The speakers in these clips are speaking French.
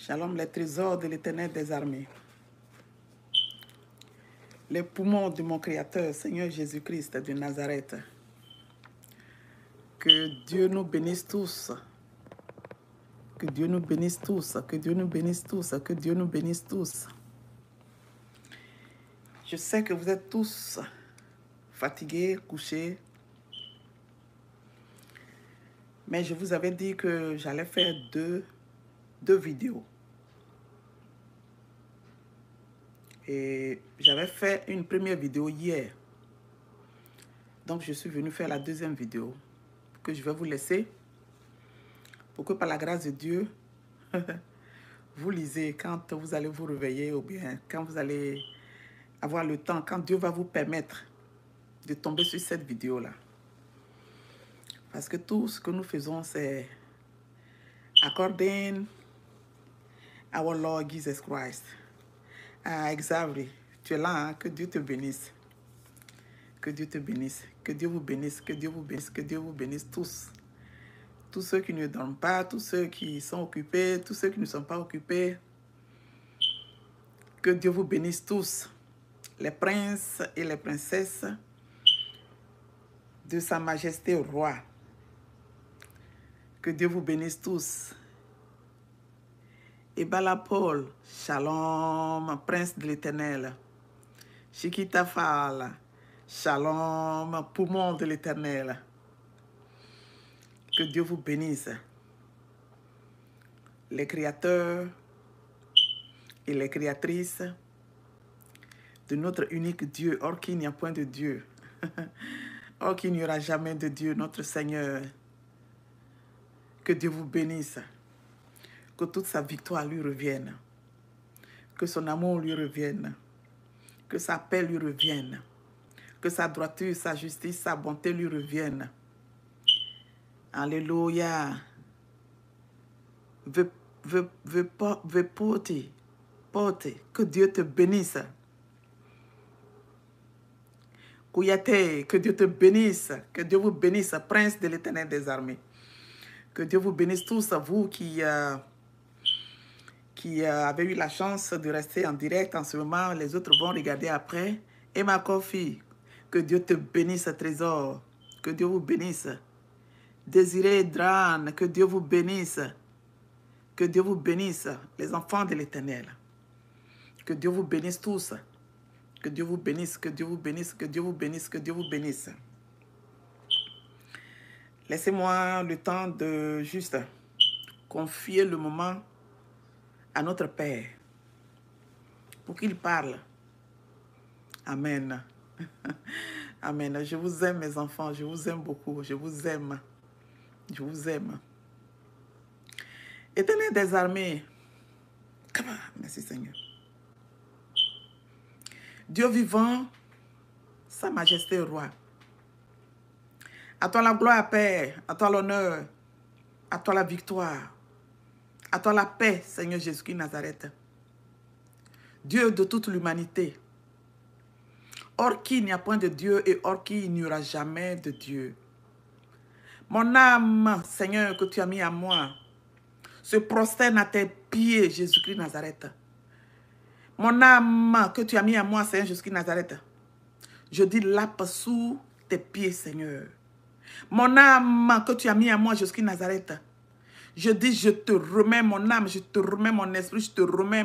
Shalom, les trésors de l'Éternel des armées. Les poumons de mon Créateur, Seigneur Jésus-Christ de Nazareth. Que Dieu nous bénisse tous. Que Dieu nous bénisse tous. Que Dieu nous bénisse tous. Que Dieu nous bénisse tous. Je sais que vous êtes tous fatigués, couchés. Mais je vous avais dit que j'allais faire deux vidéos. Et j'avais fait une première vidéo hier. Donc je suis venu faire la deuxième vidéo que je vais vous laisser pour que par la grâce de Dieu, vous lisez quand vous allez vous réveiller ou bien quand vous allez avoir le temps, quand Dieu va vous permettre de tomber sur cette vidéo-là. Parce que tout ce que nous faisons, c'est according our Lord Jesus Christ. Ah, Xavier, tu es là, hein? Que Dieu te bénisse. Que Dieu te bénisse. Que Dieu vous bénisse. Que Dieu vous bénisse. Que Dieu vous bénisse tous. Tous ceux qui ne dorment pas, tous ceux qui sont occupés, tous ceux qui ne sont pas occupés. Que Dieu vous bénisse tous. Les princes et les princesses de Sa Majesté Roi. Que Dieu vous bénisse tous. Et Bala Paul, Shalom, prince de l'Éternel. Chiquita Fala, Shalom, poumon de l'Éternel. Que Dieu vous bénisse. Les créateurs et les créatrices de notre unique Dieu, or qu'il n'y a point de Dieu. Or qu'il n'y aura jamais de Dieu, notre Seigneur. Que Dieu vous bénisse. Que toute sa victoire lui revienne. Que son amour lui revienne. Que sa paix lui revienne. Que sa droiture, sa justice, sa bonté lui reviennent. Alléluia. Porte. Que Dieu te bénisse. Kouyate, que Dieu te bénisse. Que Dieu vous bénisse, prince de l'Éternel des armées. Que Dieu vous bénisse tous, vous qui avez eu la chance de rester en direct en ce moment. Les autres vont regarder après. Et ma Kofi, que Dieu te bénisse, trésor. Que Dieu vous bénisse. Désiré Dran, que Dieu vous bénisse. Que Dieu vous bénisse, les enfants de l'Éternel. Que Dieu vous bénisse tous. Que Dieu vous bénisse, que Dieu vous bénisse, que Dieu vous bénisse, que Dieu vous bénisse. Laissez-moi le temps de juste confier le moment à notre Père pour qu'il parle. Amen. Amen. Je vous aime, mes enfants. Je vous aime beaucoup. Je vous aime. Je vous aime. Éternel des armées. Merci Seigneur. Dieu vivant, Sa Majesté Roi. À toi la gloire, Père. À toi l'honneur. À toi la victoire. À toi la paix, Seigneur Jésus-Christ Nazareth. Dieu de toute l'humanité. Hors qui il n'y a point de Dieu et hors qui il n'y aura jamais de Dieu. Mon âme, Seigneur, que tu as mis à moi, se prosterne à tes pieds, Jésus-Christ Nazareth. Mon âme que tu as mis à moi, Seigneur Jésus-Christ Nazareth. Je dis lappe sous tes pieds, Seigneur. Mon âme que tu as mis à moi, Jésus-Christ Nazareth. Je dis, je te remets mon âme, je te remets mon esprit, je te remets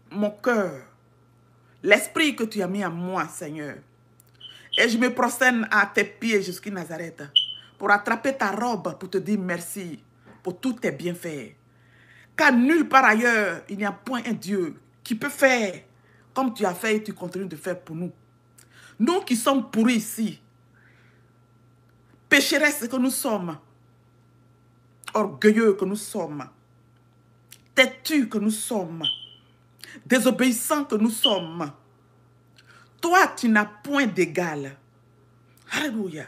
mon cœur. L'esprit que tu as mis à moi, Seigneur. Et je me prosterne à tes pieds, Jésus-Christ Nazareth, pour attraper ta robe, pour te dire merci pour tous tes bienfaits. Car nulle part ailleurs, il n'y a point un Dieu qui peut faire comme tu as fait et tu continues de faire pour nous. Nous qui sommes pourris ici, pécheresses que nous sommes, orgueilleux que nous sommes, têtus que nous sommes, désobéissants que nous sommes. Toi, tu n'as point d'égal. Alléluia.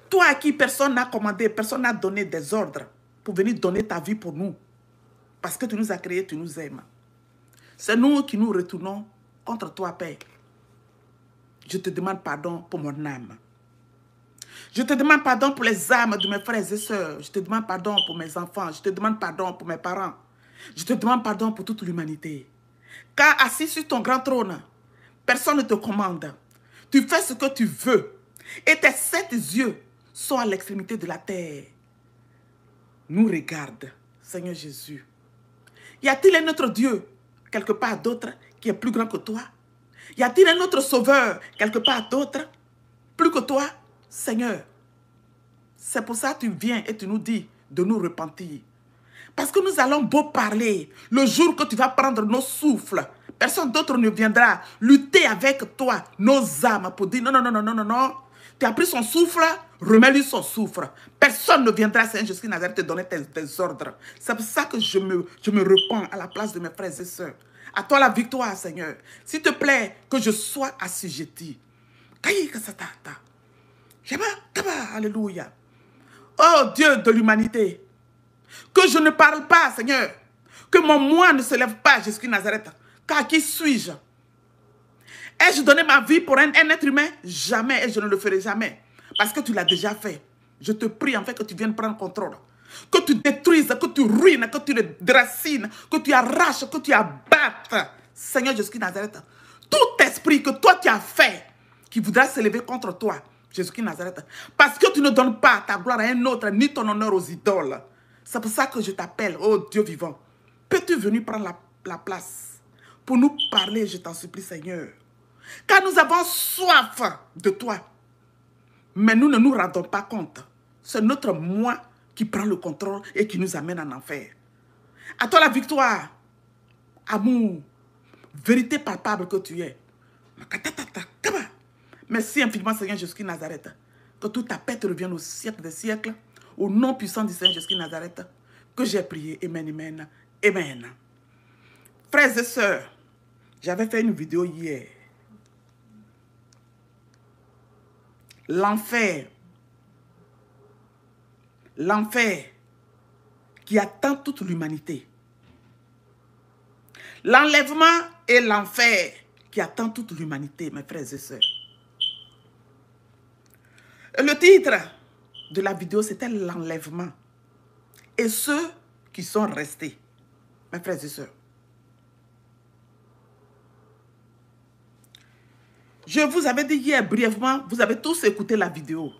Toi à qui personne n'a commandé, personne n'a donné des ordres pour venir donner ta vie pour nous. Parce que tu nous as créés, tu nous aimes. C'est nous qui nous retournons contre toi, Père. Je te demande pardon pour mon âme. Je te demande pardon pour les âmes de mes frères et sœurs. Je te demande pardon pour mes enfants. Je te demande pardon pour mes parents. Je te demande pardon pour toute l'humanité. Car assis sur ton grand trône, personne ne te commande. Tu fais ce que tu veux. Et tes 7 yeux sont à l'extrémité de la terre. Nous regarde, Seigneur Jésus. Y a-t-il un autre Dieu, quelque part d'autre, qui est plus grand que toi? Y a-t-il un autre sauveur, quelque part d'autre, plus que toi, Seigneur? C'est pour ça que tu viens et tu nous dis de nous repentir. Parce que nous allons beau parler, le jour que tu vas prendre nos souffles, personne d'autre ne viendra lutter avec toi, nos âmes, pour dire non, non, non, non, non, non, non. Tu as pris son souffle, remets-lui son souffle. Personne ne viendra, Seigneur Jésus Nazareth, te donner tes ordres. C'est pour ça que je me repens à la place de mes frères et sœurs. À toi la victoire, Seigneur. S'il te plaît, que je sois assujetti. Alléluia. Oh Dieu de l'humanité, que je ne parle pas, Seigneur, que mon moi ne se lève pas, Jésus Nazareth, car qui suis-je? Ai-je donné ma vie pour un être humain? Jamais, et je ne le ferai jamais, parce que tu l'as déjà fait. Je te prie en fait que tu viennes prendre contrôle, que tu détruises, que tu ruines, que tu le déracines, que tu arraches, que tu abattes, Seigneur Jésus Nazareth, tout esprit que toi tu as fait, qui voudra s'élever contre toi, Jésus Nazareth, parce que tu ne donnes pas ta gloire à un autre, ni ton honneur aux idoles. C'est pour ça que je t'appelle, oh Dieu vivant. Peux-tu venir prendre la place pour nous parler, je t'en supplie, Seigneur. Car nous avons soif de toi. Mais nous ne nous rendons pas compte. C'est notre moi qui prend le contrôle et qui nous amène en enfer. À toi la victoire, amour, vérité palpable que tu es. Merci infiniment, Seigneur Jésus Nazareth. Que toute ta paix te revienne au siècle des siècles. Au nom puissant du Seigneur Jésus Nazareth, que j'ai prié. Amen, amen, amen. Frères et sœurs, j'avais fait une vidéo hier. L'enfer. L'enfer qui attend toute l'humanité. L'enlèvement et l'enfer qui attend toute l'humanité, mes frères et sœurs. Le titre de la vidéo, c'était l'enlèvement. Et ceux qui sont restés, mes frères et sœurs. Je vous avais dit hier brièvement, vous avez tous écouté la vidéo.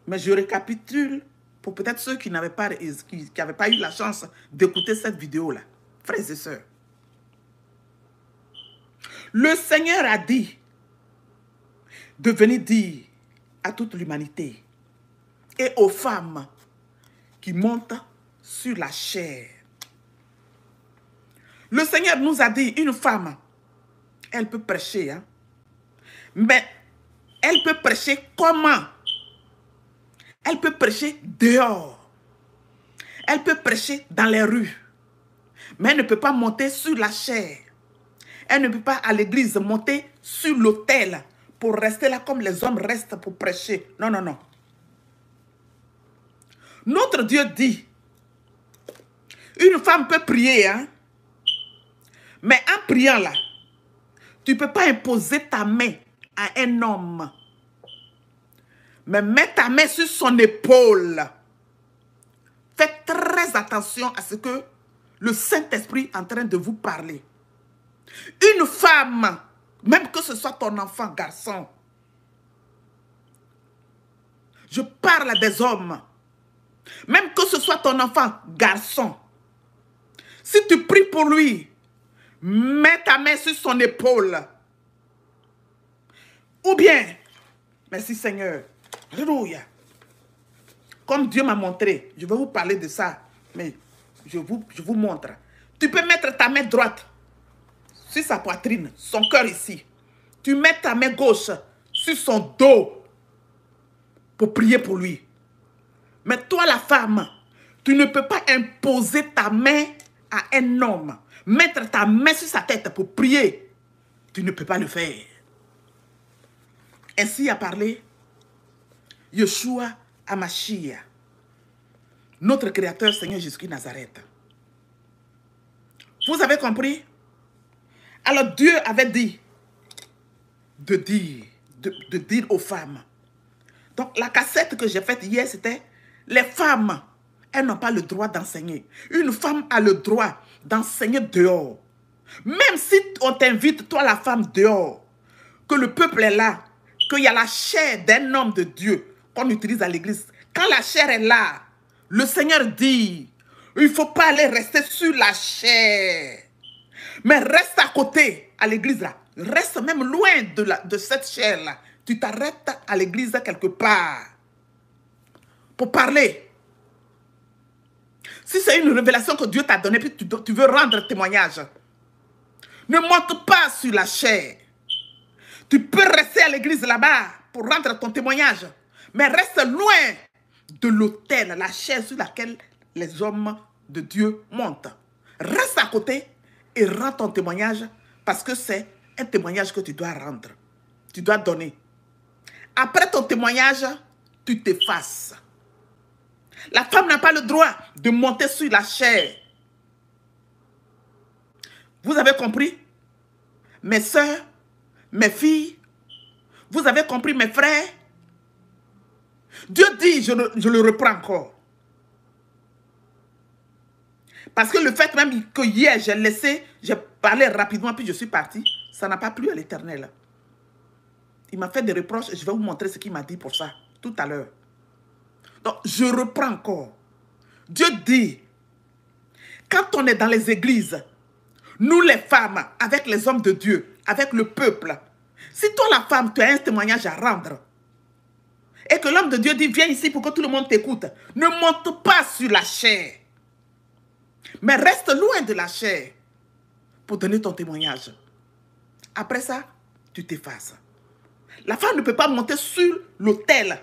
Mais je récapitule pour peut-être ceux qui n'avaient pas eu la chance d'écouter cette vidéo-là. Frères et sœurs. Le Seigneur a dit de venir dire à toute l'humanité et aux femmes qui montent sur la chair. Le Seigneur nous a dit, une femme, elle peut prêcher, hein? Mais elle peut prêcher comment? Elle peut prêcher dehors. Elle peut prêcher dans les rues. Mais elle ne peut pas monter sur la chair. Elle ne peut pas à l'église monter sur l'autel pour rester là comme les hommes restent pour prêcher. Non, non, non. Notre Dieu dit, une femme peut prier, hein? Mais en priant là, tu ne peux pas imposer ta main à un homme. Mais mets ta main sur son épaule. Faites très attention à ce que le Saint-Esprit est en train de vous parler. Une femme, même que ce soit ton enfant garçon, je parle à des hommes, même que ce soit ton enfant garçon, si tu pries pour lui, mets ta main sur son épaule. Ou bien, merci Seigneur, alléluia. Comme Dieu m'a montré, je vais vous parler de ça, mais je vous montre. Tu peux mettre ta main droite sur sa poitrine, son cœur ici. Tu mets ta main gauche sur son dos pour prier pour lui. Mais toi, la femme, tu ne peux pas imposer ta main à un homme. Mettre ta main sur sa tête pour prier, tu ne peux pas le faire. Ainsi a parlé Yeshua Hamashia, notre Créateur Seigneur Jésus Nazareth. Vous avez compris? Alors Dieu avait dit de dire aux femmes. Donc la cassette que j'ai faite hier, c'était les femmes, elles n'ont pas le droit d'enseigner. Une femme a le droit d'enseigner dehors. Même si on t'invite, toi la femme, dehors, que le peuple est là, qu'il y a la chair d'un homme de Dieu qu'on utilise à l'église. Quand la chair est là, le Seigneur dit, il ne faut pas aller rester sur la chair. Mais reste à côté, à l'église là. Reste même loin de cette chair là. Tu t'arrêtes à l'église quelque part pour parler. Si c'est une révélation que Dieu t'a donnée, puis tu veux rendre témoignage, ne monte pas sur la chair. Tu peux rester à l'église là-bas pour rendre ton témoignage, mais reste loin de l'autel, la chaise sur laquelle les hommes de Dieu montent. Reste à côté et rends ton témoignage parce que c'est un témoignage que tu dois rendre. Tu dois donner. Après ton témoignage, tu t'effaces. La femme n'a pas le droit de monter sur la chair. Vous avez compris? Mes soeurs, mes filles, vous avez compris mes frères? Dieu dit, je le reprends encore. Parce que le fait même que hier, j'ai parlé rapidement, puis je suis parti, ça n'a pas plu à l'Éternel. Il m'a fait des reproches et je vais vous montrer ce qu'il m'a dit pour ça, tout à l'heure. Donc, je reprends encore. Dieu dit, quand on est dans les églises, nous les femmes, avec les hommes de Dieu, avec le peuple, si toi la femme, tu as un témoignage à rendre, et que l'homme de Dieu dit, viens ici pour que tout le monde t'écoute, ne monte pas sur la chair, mais reste loin de la chair pour donner ton témoignage. Après ça, tu t'effaces. La femme ne peut pas monter sur l'autel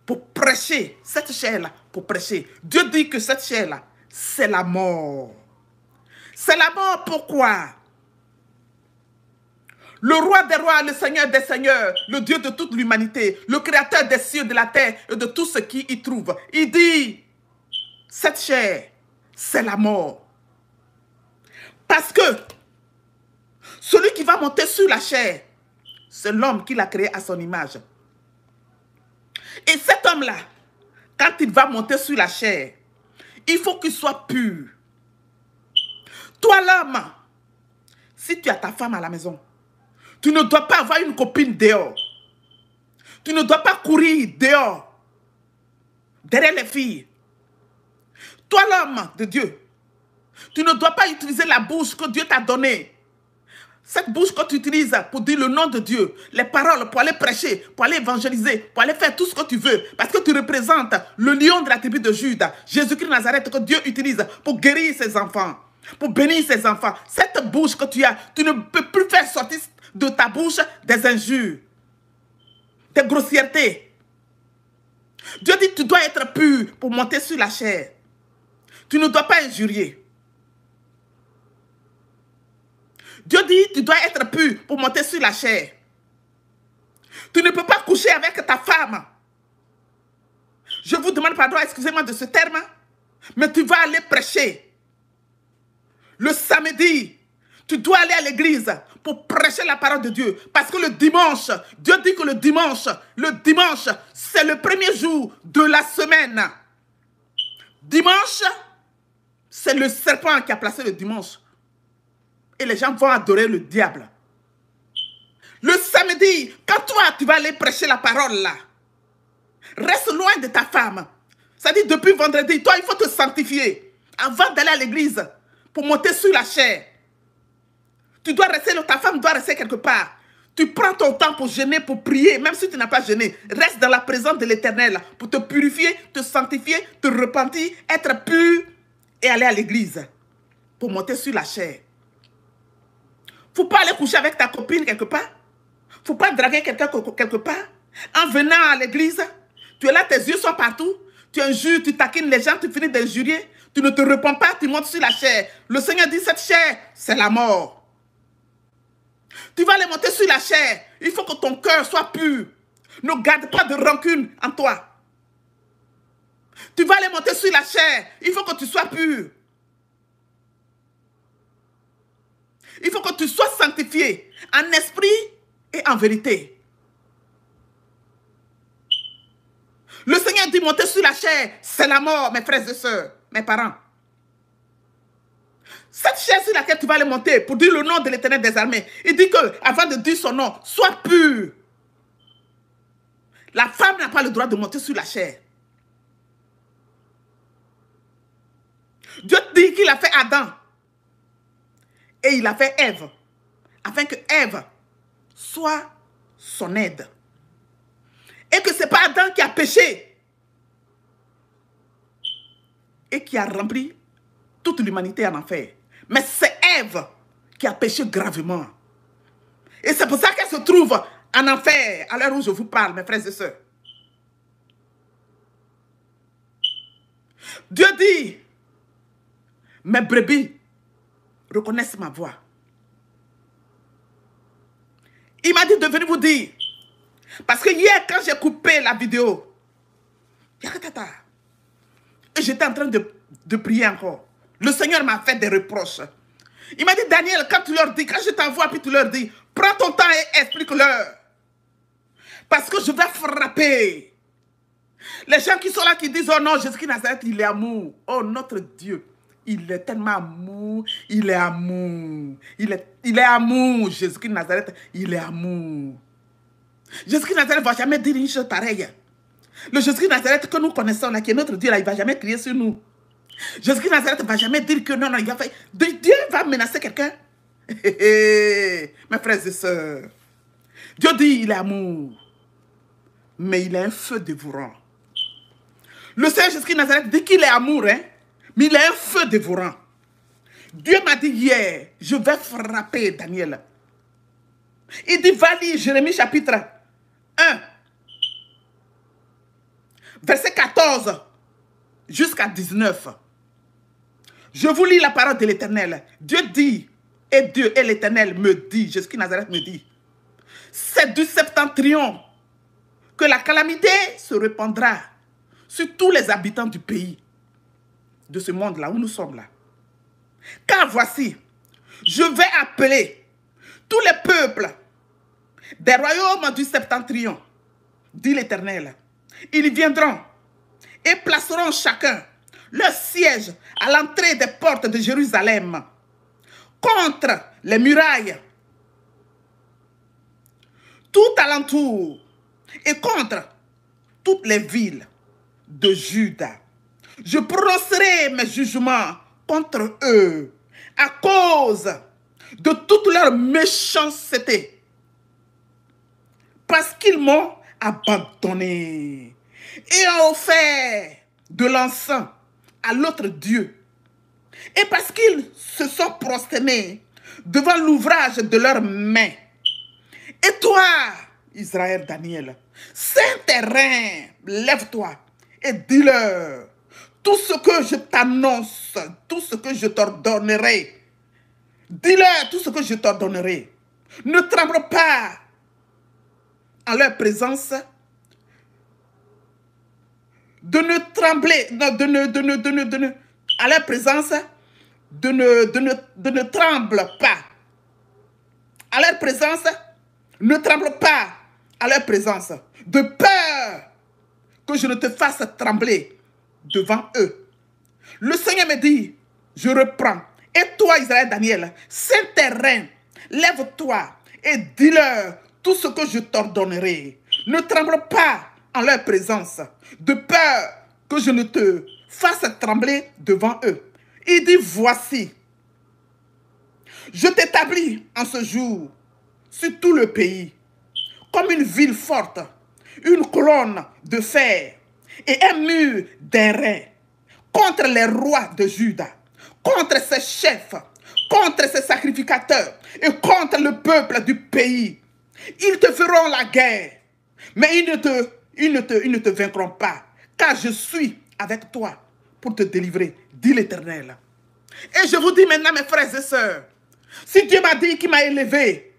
pour prêcher, cette chair-là, pour prêcher. Dieu dit que cette chair-là, c'est la mort. C'est la mort, pourquoi? Le roi des rois, le Seigneur des seigneurs, le Dieu de toute l'humanité, le créateur des cieux, de la terre et de tout ce qui y trouve. Il dit, cette chair, c'est la mort. Parce que celui qui va monter sur la chair, c'est l'homme qui l'a créé à son image. Et cet homme-là, quand il va monter sur la chair, il faut qu'il soit pur. Toi l'homme, si tu as ta femme à la maison, tu ne dois pas avoir une copine dehors. Tu ne dois pas courir dehors, derrière les filles. Toi l'homme de Dieu, tu ne dois pas utiliser la bouche que Dieu t'a donnée. Cette bouche que tu utilises pour dire le nom de Dieu, les paroles, pour aller prêcher, pour aller évangéliser, pour aller faire tout ce que tu veux, parce que tu représentes le lion de la tribu de Jude, Jésus-Christ de Nazareth, que Dieu utilise pour guérir ses enfants, pour bénir ses enfants. Cette bouche que tu as, tu ne peux plus faire sortir de ta bouche des injures, des grossièretés. Dieu dit que tu dois être pur pour monter sur la chair. Tu ne dois pas injurier. Dieu dit, tu dois être pur pour monter sur la chair. Tu ne peux pas coucher avec ta femme. Je vous demande pardon, excusez-moi de ce terme, mais tu vas aller prêcher. Le samedi, tu dois aller à l'église pour prêcher la parole de Dieu. Parce que le dimanche, Dieu dit que le dimanche, c'est le premier jour de la semaine. Dimanche, c'est le serpent qui a placé le dimanche. Et les gens vont adorer le diable. Le samedi, quand toi, tu vas aller prêcher la parole là, reste loin de ta femme. Ça dit, depuis vendredi, toi, il faut te sanctifier avant d'aller à l'église pour monter sur la chair. Tu dois rester, ta femme doit rester quelque part. Tu prends ton temps pour jeûner, pour prier, même si tu n'as pas jeûné. Reste dans la présence de l'Éternel pour te purifier, te sanctifier, te repentir, être pur et aller à l'église pour monter sur la chair. Faut pas aller coucher avec ta copine quelque part. Faut pas draguer quelqu'un quelque part. En venant à l'église, tu es là, tes yeux sont partout. Tu injures, tu taquines les gens, tu finis d'injurier. Tu ne te repens pas, tu montes sur la chair. Le Seigneur dit, cette chair, c'est la mort. Tu vas aller monter sur la chair. Il faut que ton cœur soit pur. Ne garde pas de rancune en toi. Tu vas aller monter sur la chair. Il faut que tu sois pur. Il faut que tu sois sanctifié en esprit et en vérité. Le Seigneur dit monter sur la chair, c'est la mort, mes frères et sœurs, mes parents. Cette chair sur laquelle tu vas aller monter pour dire le nom de l'Éternel des armées, il dit que avant de dire son nom, sois pur. La femme n'a pas le droit de monter sur la chair. Dieu dit qu'il a fait Adam et il a fait Ève, afin que Ève soit son aide. Et que ce n'est pas Adam qui a péché et qui a rempli toute l'humanité en enfer. Mais c'est Ève qui a péché gravement. Et c'est pour ça qu'elle se trouve en enfer à l'heure où je vous parle, mes frères et sœurs. Dieu dit, mes brebis reconnaissent ma voix. Il m'a dit de venir vous dire, parce que hier quand j'ai coupé la vidéo, et j'étais en train de prier encore, le Seigneur m'a fait des reproches. Il m'a dit, Daniel, quand tu leur dis, quand je t'envoie, puis tu leur dis, prends ton temps et explique-leur. Parce que je vais frapper. Les gens qui sont là, qui disent, oh non, Jésus-Christ Nazareth, il est amour. Oh, notre Dieu, il est tellement amour, il est amour. Il est amour, Jésus-Christ Nazareth, il est amour. Jésus-Christ Nazareth ne va jamais dire une chose pareille. Le Jésus-Christ Nazareth que nous connaissons, là, qui est notre Dieu, là, il ne va jamais crier sur nous. Jésus-Christ Nazareth ne va jamais dire que non, non, il va faire. Dieu va menacer quelqu'un. Mes frères et sœurs, Dieu dit il est amour, mais il est un feu dévorant. Le Seigneur Jésus-Christ Nazareth dit qu'il est amour, hein, mais il est un feu dévorant. Dieu m'a dit hier, je vais frapper Daniel. Il dit, va lire Jérémie chapitre 1, verset 14 jusqu'à 19. Je vous lis la parole de l'Éternel. Dieu dit, et Dieu et l'Éternel me dit, Jésus-Christ Nazareth me dit, c'est du septentrion que la calamité se répandra sur tous les habitants du pays, de ce monde-là où nous sommes là. Car voici, je vais appeler tous les peuples des royaumes du septentrion, dit l'Éternel. Ils viendront et placeront chacun leur siège à l'entrée des portes de Jérusalem, contre les murailles, tout alentour, et contre toutes les villes de Juda. Je prononcerai mes jugements contre eux à cause de toute leur méchanceté, parce qu'ils m'ont abandonné et ont offert de l'encens à l'autre Dieu, et parce qu'ils se sont prosternés devant l'ouvrage de leurs mains. Et toi, Israël, Daniel, Saint-Terrain, lève-toi et dis-leur tout ce que je t'annonce, tout ce que je t'ordonnerai. Dis-leur tout ce que je t'ordonnerai. Ne tremble pas en leur présence, de ne trembler, non, à leur présence, de ne tremble pas. À leur présence, ne tremble pas à leur présence, de peur que je ne te fasse trembler devant eux. Le Seigneur me dit, je reprends. Et toi, Israël, Daniel, Saint-Terrain, lève-toi et dis-leur tout ce que je t'ordonnerai. Ne tremble pas en leur présence, de peur que je ne te fasse trembler devant eux. Il dit, voici, je t'établis en ce jour sur tout le pays, comme une ville forte, une colonne de fer et un mur d'airain contre les rois de Juda, contre ses chefs, contre ses sacrificateurs et contre le peuple du pays. Ils te feront la guerre, mais ils ne te vaincront pas, car je suis avec toi pour te délivrer, dit l'Éternel. Et je vous dis maintenant, mes frères et sœurs, si Dieu m'a dit qu'il m'a élevé,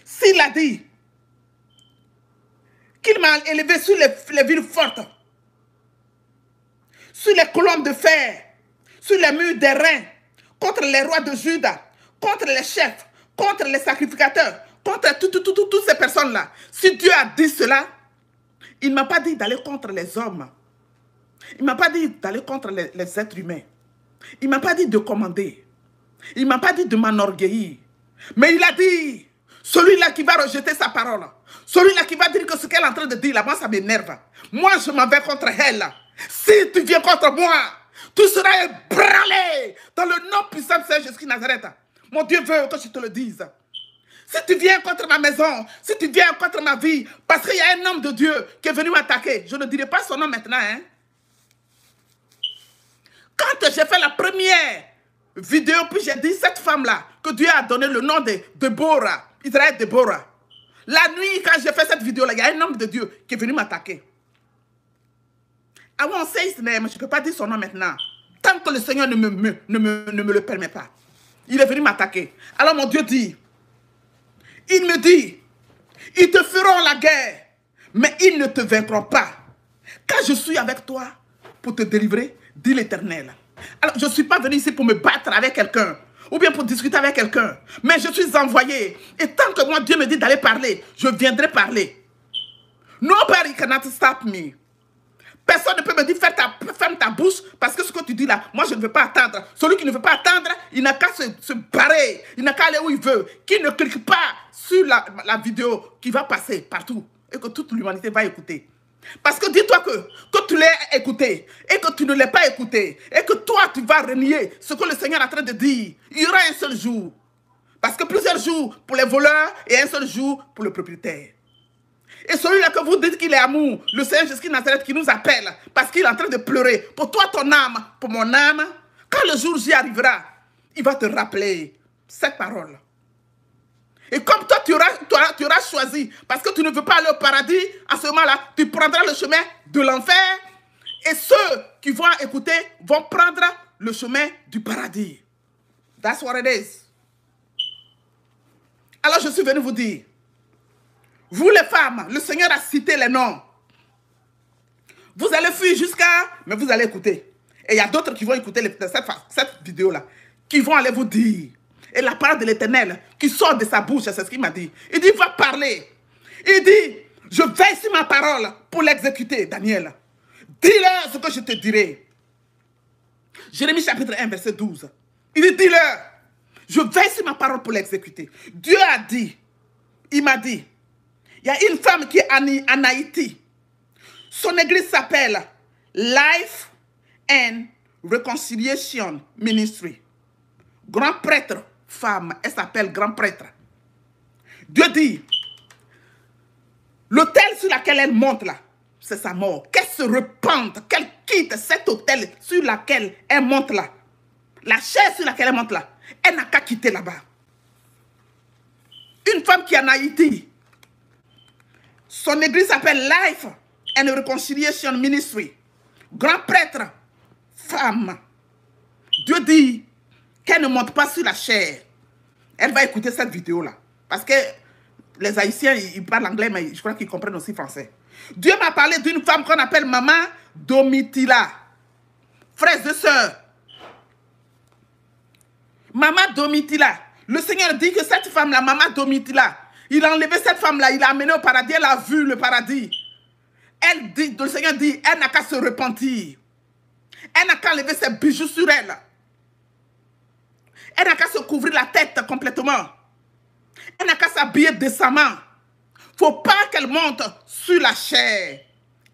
s'il a dit qu'il m'a élevé sur les villes fortes, sur les colonnes de fer, sur les murs d'airain, contre les rois de Juda, contre les chefs, contre les sacrificateurs, contre toutes ces personnes-là. Si Dieu a dit cela, Il ne m'a pas dit d'aller contre les hommes. Il ne m'a pas dit d'aller contre les êtres humains. Il ne m'a pas dit de commander. Il ne m'a pas dit de m'enorgueillir. Mais il a dit, celui-là qui va rejeter sa parole, celui-là qui va dire que ce qu'elle est en train de dire là, moi ça m'énerve. Moi je m'en vais contre elle. Si tu viens contre moi, tu seras ébranlé dans le nom puissant de Saint Jésus de Nazareth. Mon Dieu veut que je te le dise. Si tu viens contre ma maison, si tu viens contre ma vie, parce qu'il y a un homme de Dieu qui est venu m'attaquer, je ne dirai pas son nom maintenant. Hein. Quand j'ai fait la première vidéo, puis j'ai dit cette femme-là, que Dieu a donné le nom de Déborah, Israël Déborah. La nuit, quand j'ai fait cette vidéo-là, il y a un homme de Dieu qui est venu m'attaquer. I won't say his name, je ne peux pas dire son nom maintenant. Tant que le Seigneur ne me le permet pas. Il est venu m'attaquer. Alors mon Dieu dit, il me dit, ils te feront la guerre, mais ils ne te vaincront pas. Quand je suis avec toi pour te délivrer, dit l'Éternel. Alors, je ne suis pas venu ici pour me battre avec quelqu'un, ou bien pour discuter avec quelqu'un, mais je suis envoyé. Et tant que moi, Dieu me dit d'aller parler, je viendrai parler. Nobody cannot stop me. Personne ne peut me dire ferme ta bouche, parce que ce que tu dis là, moi je ne veux pas attendre. Celui qui ne veut pas attendre, il n'a qu'à se barrer, il n'a qu'à aller où il veut. Qui ne clique pas sur la vidéo qui va passer partout et que toute l'humanité va écouter. Parce que dis-toi que tu l'as écouté et que tu ne l'as pas écouté et que toi tu vas renier ce que le Seigneur est en train de dire. Il y aura un seul jour. Parce que plusieurs jours pour les voleurs et un seul jour pour le propriétaire. Et celui-là que vous dites qu'il est amour, le Seigneur Jésus de Nazareth qui nous appelle parce qu'il est en train de pleurer pour toi, ton âme, pour mon âme, quand le jour J arrivera, il va te rappeler cette parole. Et comme toi, tu auras choisi, parce que tu ne veux pas aller au paradis, à ce moment-là, tu prendras le chemin de l'enfer. Et ceux qui vont écouter vont prendre le chemin du paradis. That's what it is. Alors je suis venu vous dire, vous les femmes, le Seigneur a cité les noms. Vous allez fuir jusqu'à... Mais vous allez écouter. Et il y a d'autres qui vont écouter cette vidéo-là, qui vont aller vous dire. Et la parole de l'Éternel qui sort de sa bouche, c'est ce qu'il m'a dit. Il dit, va parler. Il dit, je veille sur ma parole pour l'exécuter, Daniel. Dis-leur ce que je te dirai. Jérémie chapitre 1, verset 12. Il dit, dis-leur, je veille sur ma parole pour l'exécuter. Dieu a dit, il m'a dit, il y a une femme qui est en Haïti. Son église s'appelle Life and Reconciliation Ministry. Grand prêtre, femme, elle s'appelle grand prêtre. Dieu dit, l'autel sur lequel elle monte là, c'est sa mort. Qu'elle se repente, qu'elle quitte cet autel sur lequel elle monte là. La chaise sur laquelle elle monte là, elle n'a qu'à quitter là-bas. Une femme qui est en Haïti, son église s'appelle Life and Reconciliation Ministry. Grand prêtre, femme. Dieu dit qu'elle ne monte pas sur la chair. Elle va écouter cette vidéo-là. Parce que les Haïtiens, ils parlent anglais, mais je crois qu'ils comprennent aussi français. Dieu m'a parlé d'une femme qu'on appelle Maman Domitila. Frères et sœurs. Maman Domitila. Le Seigneur dit que cette femme-là, Maman Domitila, il a enlevé cette femme-là, il l'a amenée au paradis, elle a vu le paradis. Elle dit, le Seigneur dit, elle n'a qu'à se repentir. Elle n'a qu'à enlever ses bijoux sur elle. Elle n'a qu'à se couvrir la tête complètement. Elle n'a qu'à s'habiller décemment. Il ne faut pas qu'elle monte sur la chair.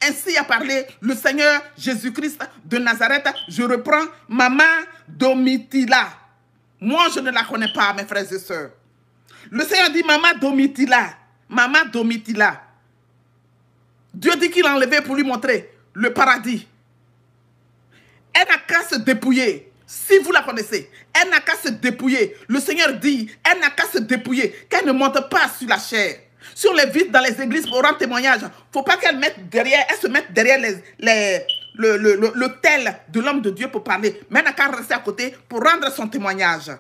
Ainsi a parlé le Seigneur Jésus-Christ de Nazareth. Je reprends Maman Domitila. Moi, je ne la connais pas, mes frères et sœurs. Le Seigneur dit Maman Domitila. Maman Domitila. Dieu dit qu'il a enlevé pour lui montrer le paradis. Elle n'a qu'à se dépouiller. Si vous la connaissez, elle n'a qu'à se dépouiller. Le Seigneur dit, elle n'a qu'à se dépouiller, qu'elle ne monte pas sur la chair. Sur les vitres dans les églises pour rendre témoignage. Il ne faut pas qu'elle se mette derrière l'autel de l'homme de Dieu pour parler. Mais elle n'a qu'à rester à côté pour rendre son témoignage.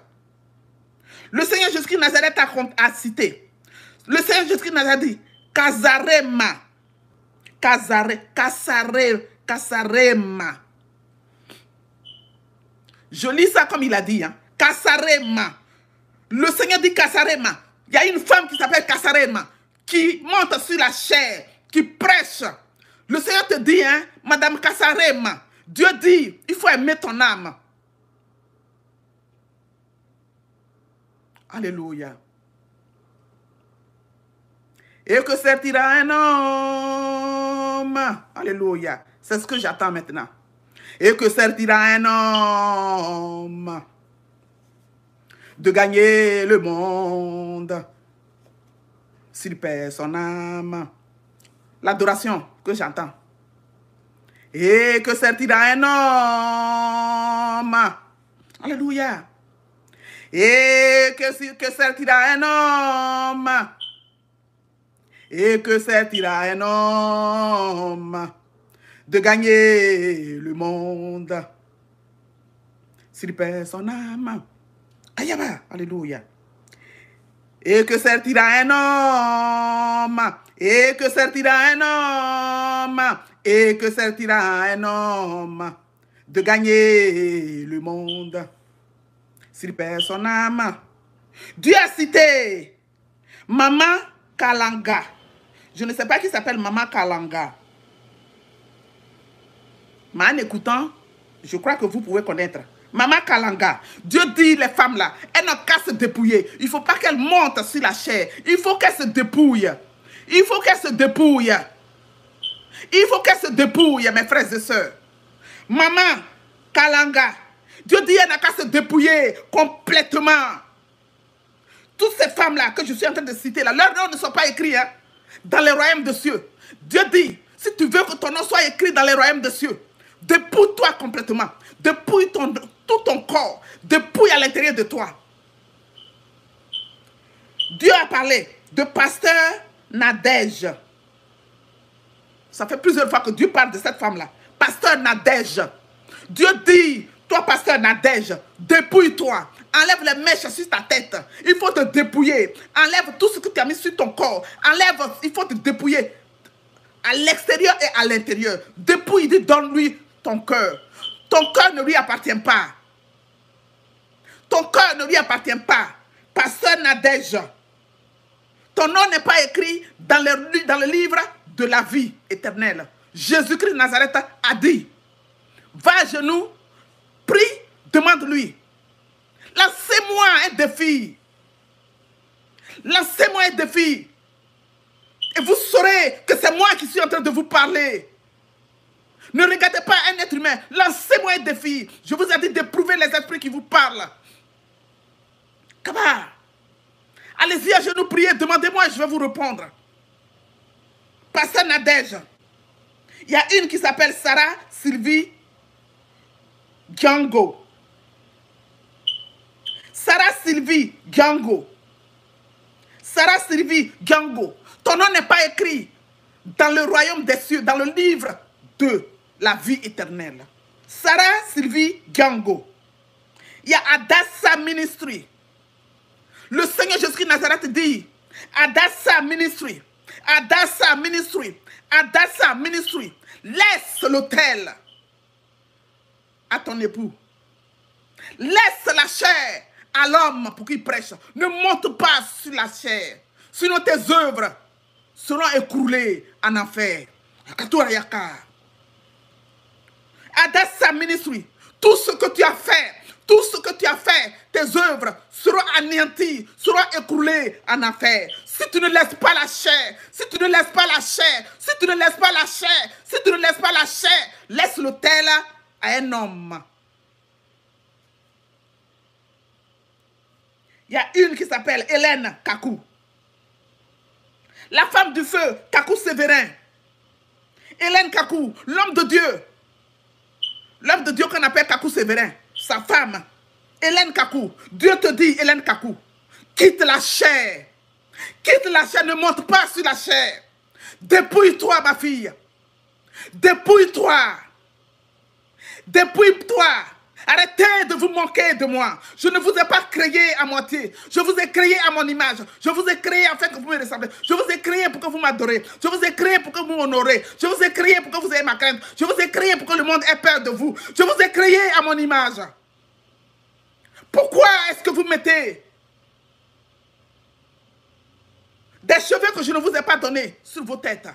Le Seigneur Jésus-Christ de Nazareth a cité. Le Seigneur Jésus-Christ de Nazareth dit, Kazarema. Kasarema. Je lis ça comme il a dit. Hein. Kasarema. Le Seigneur dit Kasarema. Il y a une femme qui s'appelle Kasarema, qui monte sur la chair, qui prêche. Le Seigneur te dit, hein, Madame Kassarem, Dieu dit, il faut aimer ton âme. Alléluia. Et que servira un homme. Alléluia. C'est ce que j'attends maintenant. Et que servira un homme de gagner le monde s'il perd son âme. L'adoration que j'entends. Et que servira un homme. Alléluia. Et que servira un homme. Et que servira un homme de gagner le monde s'il perd son âme. Ayaba, alléluia. Et que servira un homme. Et que servira un homme. Et que servira un homme de gagner le monde s'il perd son âme. Dieu a cité Maman Kalanga. Je ne sais pas qui s'appelle Maman Kalanga. Mais en écoutant, je crois que vous pouvez connaître. Maman Kalanga. Dieu dit les femmes là, elles n'ont qu'à se dépouiller. Il ne faut pas qu'elles montent sur la chair. Il faut qu'elles se dépouillent. Il faut qu'elles se dépouillent. Il faut qu'elles se dépouillent, mes frères et sœurs. Maman Kalanga. Dieu dit, elle n'a qu'à se dépouiller complètement. Toutes ces femmes-là que je suis en train de citer, là, leurs noms ne sont pas écrits hein, dans les royaumes de cieux. Dieu dit, si tu veux que ton nom soit écrit dans les royaumes de cieux, dépouille-toi complètement. Dépouille tout ton corps. Dépouille à l'intérieur de toi. Dieu a parlé de pasteur Nadège. Ça fait plusieurs fois que Dieu parle de cette femme-là. Pasteur Nadège. Dieu dit, toi pasteur Nadège, dépouille-toi. Enlève les mèches sur ta tête. Il faut te dépouiller. Enlève tout ce que tu as mis sur ton corps. Enlève, il faut te dépouiller. À l'extérieur et à l'intérieur. Dépouille, dit, donne-lui ton cœur. Ton cœur ne lui appartient pas. Ton cœur ne lui appartient pas. Pasteur Nadège. Ton nom n'est pas écrit dans le livre de la vie éternelle. Jésus-Christ de Nazareth a dit, va à genoux, prie, demande-lui. Lancez-moi un défi. Lancez-moi un défi. Et vous saurez que c'est moi qui suis en train de vous parler. Ne regardez pas un être humain. Lancez-moi un défi. Je vous ai dit d'éprouver les esprits qui vous parlent. Kaba. Allez-y à genoux, priez, demandez-moi et je vais vous répondre. Pasteur Nadège. Il y a une qui s'appelle Sarah Sylvie Django. Sarah Sylvie Django. Sarah Sylvie Django. Ton nom n'est pas écrit dans le royaume des cieux, dans le livre de la vie éternelle. Sarah Sylvie Django. Il y a Adassa Ministry. Le Seigneur Jésus-Christ de Nazareth dit, Adassa Ministry, Adassa Ministry, Adassa Ministry, laisse l'autel à ton époux. Laisse la chair à l'homme pour qu'il prêche. Ne monte pas sur la chair. Sinon tes œuvres seront écroulées en enfer. Adassa Ministry, tout ce que tu as fait, tes œuvres seront anéanties, seront écroulées en enfer. Si tu ne laisses pas la chair, si tu ne laisses pas la chair, si tu ne laisses pas la chair, si tu ne laisses pas la chair, laisse l'autel à un homme. Il y a une qui s'appelle Hélène Kakou. La femme du feu, Kakou Sévérin. Hélène Kakou, l'homme de Dieu. L'homme de Dieu qu'on appelle Kakou Sévérin. Sa femme, Hélène Kakou. Dieu te dit, Hélène Kakou, quitte la chair. Quitte la chair, ne monte pas sur la chair. Dépouille-toi, ma fille. Dépouille-toi. Dépouille-toi. Arrêtez de vous moquer de moi. Je ne vous ai pas créé à moitié. Je vous ai créé à mon image. Je vous ai créé afin que vous me ressemblez. Je vous ai créé pour que vous m'adorez. Je vous ai créé pour que vous m'honorez. Je vous ai créé pour que vous ayez ma crainte. Je vous ai créé pour que le monde ait peur de vous. Je vous ai créé à mon image. Pourquoi est-ce que vous mettez des cheveux que je ne vous ai pas donnés sur vos têtes?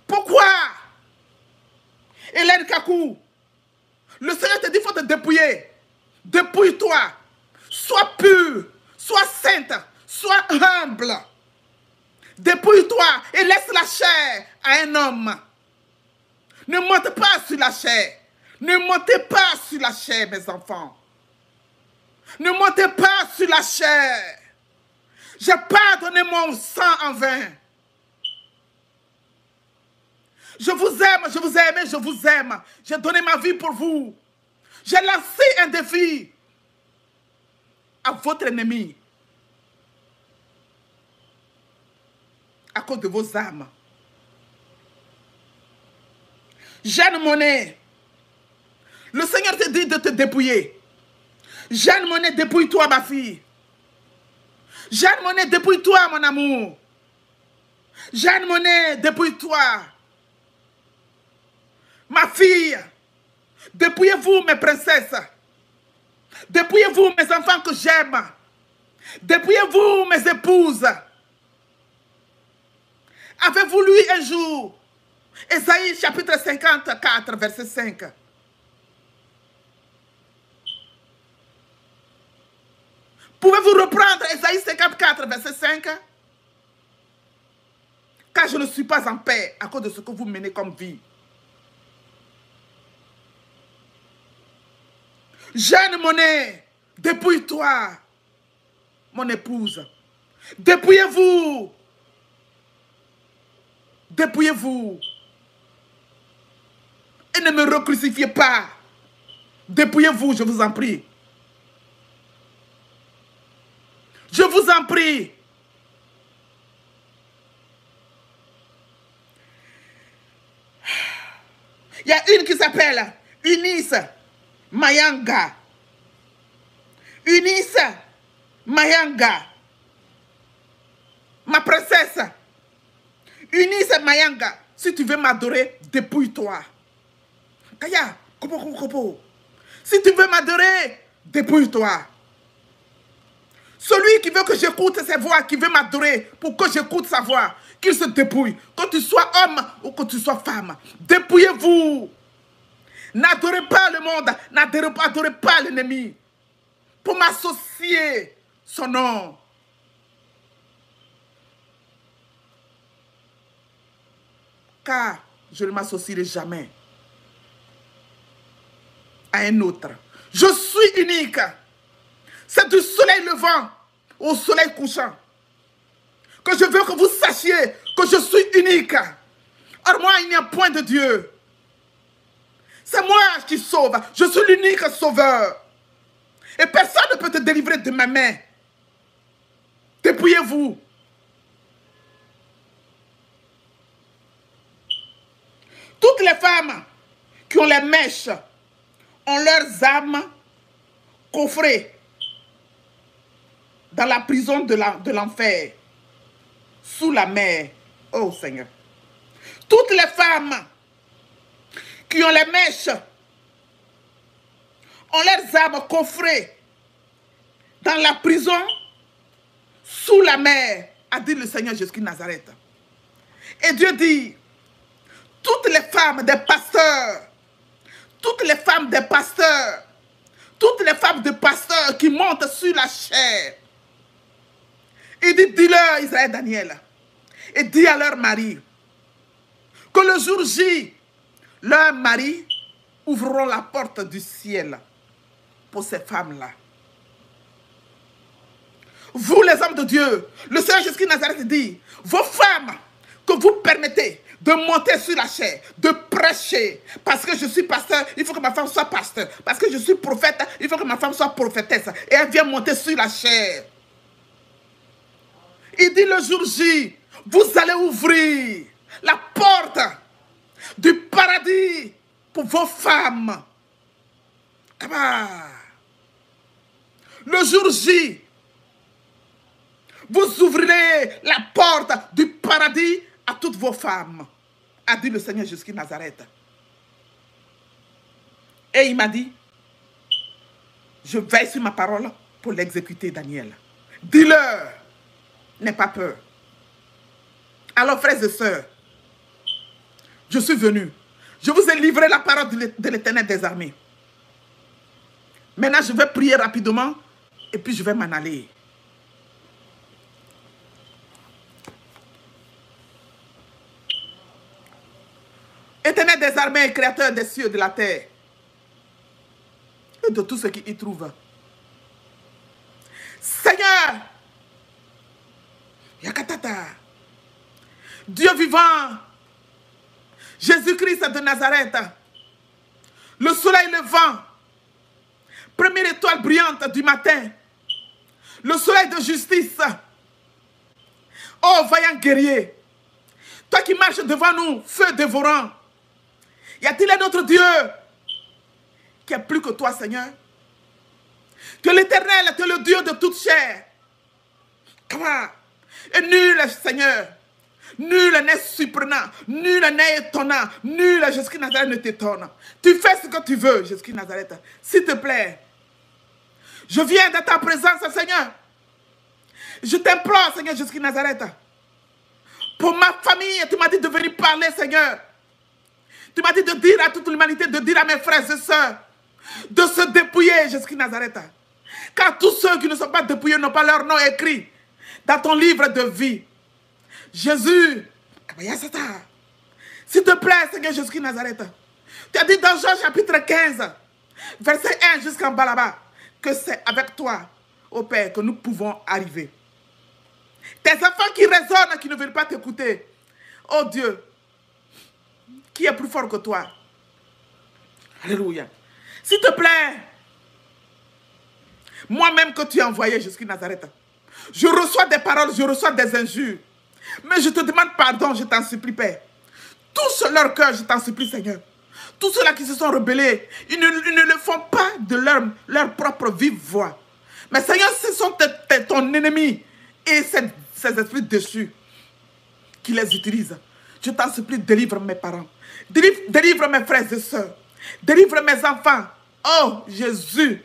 Pourquoi? Hélène Kakou, le Seigneur te dit, il faut te dépouiller. Dépouille-toi. Sois pur, sois sainte, sois humble. Dépouille-toi et laisse la chair à un homme. Ne montez pas sur la chair. Ne montez pas sur la chair, mes enfants. Ne montez pas sur la chair. Je n'ai pas donné mon sang en vain. Je vous aime, je vous ai aimé, je vous aime. J'ai donné ma vie pour vous. J'ai lancé un défi à votre ennemi. À cause de vos âmes. Jeanne Monnet, le Seigneur te dit de te dépouiller. Jeanne Monnet, dépouille-toi, ma fille. Jeanne Monnet, dépouille-toi, mon amour. Jeanne Monnet, dépouille-toi. Ma fille, dépouillez-vous, mes princesses. Dépouillez-vous, mes enfants que j'aime. Dépouillez-vous, mes épouses. Avez-vous lu un jour Ésaïe chapitre 54, verset 5. Pouvez-vous reprendre Ésaïe 54, verset 5? Car je ne suis pas en paix à cause de ce que vous menez comme vie. Jeanne Monnet, dépouille-toi, mon épouse. Dépouillez-vous. Dépouillez-vous. Et ne me recrucifiez pas. Dépouillez-vous, je vous en prie. Je vous en prie. Il y a une qui s'appelle Eunice Mayanga. Eunice Mayanga. Ma princesse. Eunice Mayanga. Si tu veux m'adorer, dépouille-toi. Kaya, kopo, kopo, kopo. Si tu veux m'adorer, dépouille-toi. Celui qui veut que j'écoute ses voix, qui veut m'adorer pour que j'écoute sa voix, qu'il se dépouille. Que tu sois homme ou que tu sois femme, dépouillez-vous. N'adorez pas le monde, n'adorez pas l'ennemi. Pour m'associer son nom. Car je ne m'associerai jamais à un autre. Je suis unique. C'est du soleil levant au soleil couchant que je veux que vous sachiez que je suis unique. Or moi, il n'y a point de Dieu. C'est moi qui sauve. Je suis l'unique sauveur. Et personne ne peut te délivrer de ma main. Dépouillez-vous. Toutes les femmes qui ont les mèches ont leurs âmes coffrées dans la prison de l'enfer, sous la mer. Oh Seigneur. Toutes les femmes qui ont les mèches ont leurs âmes coffrées dans la prison, sous la mer, a dit le Seigneur Jésus de Nazareth. Et Dieu dit, toutes les femmes des pasteurs, toutes les femmes des pasteurs, toutes les femmes de pasteurs qui montent sur la chair, il dit, dis-leur, Israël Daniel, et dis à leur mari, que le jour J, leurs maris ouvriront la porte du ciel pour ces femmes-là. Vous, les hommes de Dieu, le Seigneur Jésus de Nazareth dit, vos femmes que vous permettez de monter sur la chair, de prêcher, parce que je suis pasteur, il faut que ma femme soit pasteur, parce que je suis prophète, il faut que ma femme soit prophétesse, et elle vient monter sur la chair. Il dit le jour J, vous allez ouvrir la porte du paradis pour vos femmes. Le jour J, vous ouvrirez la porte du paradis à toutes vos femmes, a dit le Seigneur Jésus de Nazareth. Et il m'a dit, je veille sur ma parole pour l'exécuter, Daniel. Dis-leur, n'aie pas peur. Alors, frères et sœurs, Je suis venu. Je vous ai livré la parole de l'Éternel des armées. Maintenant, je vais prier rapidement et puis je vais m'en aller. Éternel des armées, créateur des cieux et de la terre, et de tout ce qui y trouve. Seigneur, Yakatata, Dieu vivant, Jésus-Christ de Nazareth, le soleil levant, première étoile brillante du matin, le soleil de justice, oh vaillant guerrier, toi qui marches devant nous, feu dévorant, y a-t-il un autre Dieu qui est plus que toi, Seigneur? Tu es l'Éternel, tu es le Dieu de toute chair. Comment? Et nul, Seigneur, nul n'est surprenant, nul n'est étonnant, nul, Jésus-Christ Nazareth, ne t'étonne. Tu fais ce que tu veux, Jésus-Christ Nazareth. S'il te plaît, je viens dans ta présence, Seigneur. Je t'implore, Seigneur Jésus-Christ Nazareth. Pour ma famille, tu m'as dit de venir parler, Seigneur. Tu m'as dit de dire à toute l'humanité, de dire à mes frères et sœurs, de se dépouiller, Jésus-Christ Nazareth. Car tous ceux qui ne sont pas dépouillés n'ont pas leur nom écrit dans ton livre de vie. Jésus, s'il te plaît, Seigneur Jésus-Christ Nazareth, tu as dit dans Jean chapitre 15, verset 1 jusqu'en bas là-bas, que c'est avec toi, ô Père, que nous pouvons arriver. Tes enfants qui raisonnent, qui ne veulent pas t'écouter, oh Dieu, qui est plus fort que toi? Alléluia. S'il te plaît, moi-même que tu as envoyé jusqu'à Nazareth, je reçois des paroles, je reçois des injures. Mais je te demande pardon, je t'en supplie, Père. Touche leur cœur, je t'en supplie, Seigneur. Tous ceux-là qui se sont rebellés, ils ne le font pas de leur propre vive voix. Mais Seigneur, ce sont ton ennemi et ces esprits déchus qui les utilisent. Je t'en supplie, délivre mes parents. Délivre mes frères et sœurs. Délivre mes enfants. Oh, Jésus.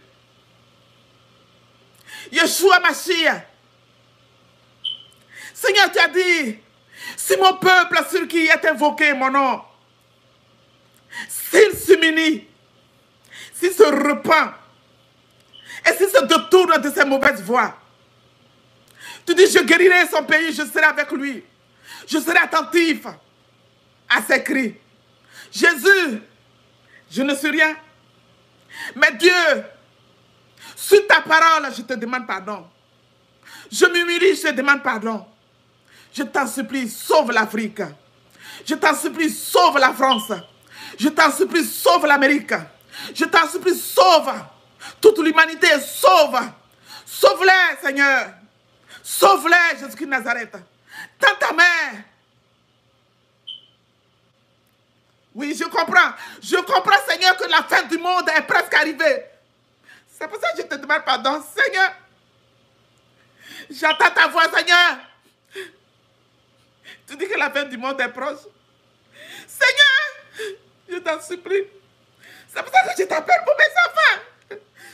Yeshua Mashiach. Seigneur, tu as dit, si mon peuple sur qui est invoqué mon nom, s'il s'humilie, s'il se repent, et s'il se détourne de ses mauvaises voies, tu dis, je guérirai son pays, je serai avec lui. Je serai attentif à ses cris. Jésus, je ne suis rien. Mais Dieu, sur ta parole, je te demande pardon. Je m'humilie, je te demande pardon. Je t'en supplie, sauve l'Afrique. Je t'en supplie, sauve la France. Je t'en supplie, sauve l'Amérique. Je t'en supplie, sauve toute l'humanité, sauve. Sauve-les, Seigneur. Sauve-les, Jésus-Christ de Nazareth. Tends ta main. Oui, je comprends. Je comprends, Seigneur, que la fin du monde est presque arrivée. C'est pour ça que je te demande pardon, Seigneur. J'entends ta voix, Seigneur. Tu dis que la fin du monde est proche. Seigneur, je t'en supplie. C'est pour ça que je t'appelle pour mes enfants.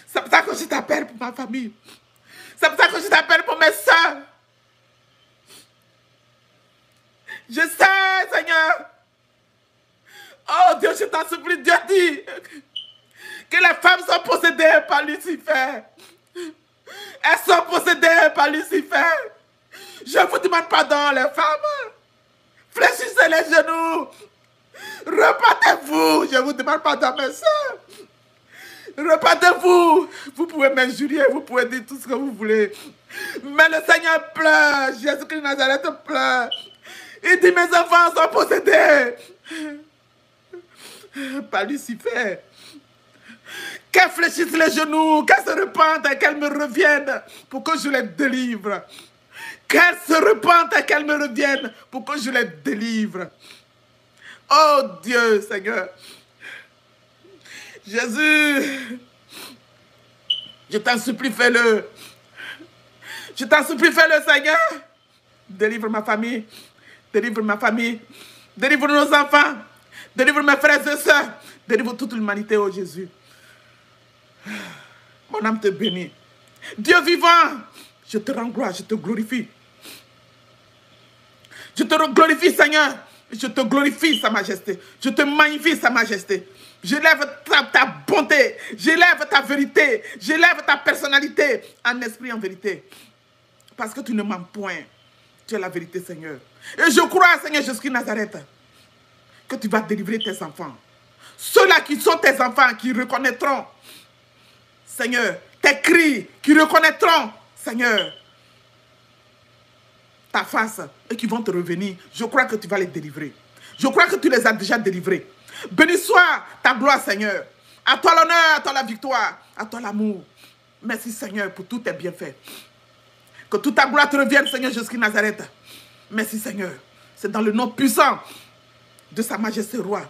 C'est pour ça que je t'appelle pour ma famille. C'est pour ça que je t'appelle pour mes soeurs. Je sais, Seigneur. Oh Dieu, je t'en supplie, Dieu dit que les femmes sont possédées par Lucifer. Elles sont possédées par Lucifer. Je vous demande pardon, les femmes. Fléchissez les genoux. Repentez-vous. Je vous demande pardon, mes soeurs. Repentez-vous. Vous pouvez m'injurier, vous pouvez dire tout ce que vous voulez. Mais le Seigneur pleure. Jésus-Christ de Nazareth pleure. Il dit, mes enfants sont possédés par Lucifer. Qu'elle fléchisse les genoux, qu'elle se repente et qu'elle me revienne pour que je les délivre. Qu'elle se repente et qu'elle me revienne pour que je les délivre. Oh Dieu, Seigneur. Jésus, je t'en supplie, fais-le. Je t'en supplie, fais-le, Seigneur. Délivre ma famille. Délivre ma famille. Délivre nos enfants. Délivre mes frères et sœurs. Délivre toute l'humanité, oh Jésus. Mon âme te bénit. Dieu vivant, je te rends gloire, je te glorifie. Je te glorifie, Seigneur. Je te glorifie, Sa Majesté. Je te magnifie, Sa Majesté. J'élève ta bonté. J'élève ta vérité. J'élève ta personnalité en esprit, en vérité. Parce que tu ne mens point. Tu es la vérité, Seigneur. Et je crois, Seigneur Jésus-Christ Nazareth, que tu vas délivrer tes enfants. Ceux-là qui sont tes enfants, qui reconnaîtront, Seigneur, tes cris, qui reconnaîtront, Seigneur, ta face et qui vont te revenir. Je crois que tu vas les délivrer. Je crois que tu les as déjà délivrés. Béni soit ta gloire, Seigneur. À toi l'honneur, à toi la victoire, à toi l'amour. Merci, Seigneur, pour tous tes bienfaits. Que toute ta gloire te revienne, Seigneur Jésus-Christ Nazareth. Merci, Seigneur. C'est dans le nom puissant de Sa Majesté Roi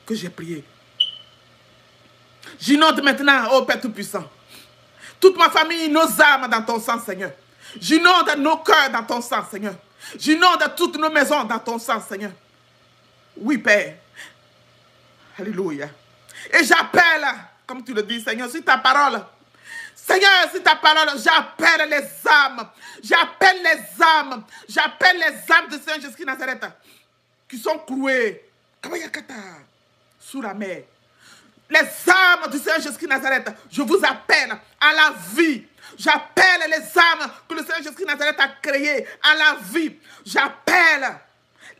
que j'ai prié. J'inonde maintenant, ô Père Tout-Puissant, toute ma famille, nos âmes dans ton sang, Seigneur. J'inonde nos cœurs dans ton sang, Seigneur. J'inonde toutes nos maisons dans ton sang, Seigneur. Oui, Père. Alléluia. Et j'appelle, comme tu le dis, Seigneur, sur ta parole. Seigneur, sur ta parole, j'appelle les âmes. J'appelle les âmes. J'appelle les âmes de Saint Jésus Nazareth qui sont clouées sous la mer. Les âmes du Seigneur Jésus Nazareth, je vous appelle à la vie. J'appelle les âmes que le Seigneur Jésus Nazareth a créées à la vie. J'appelle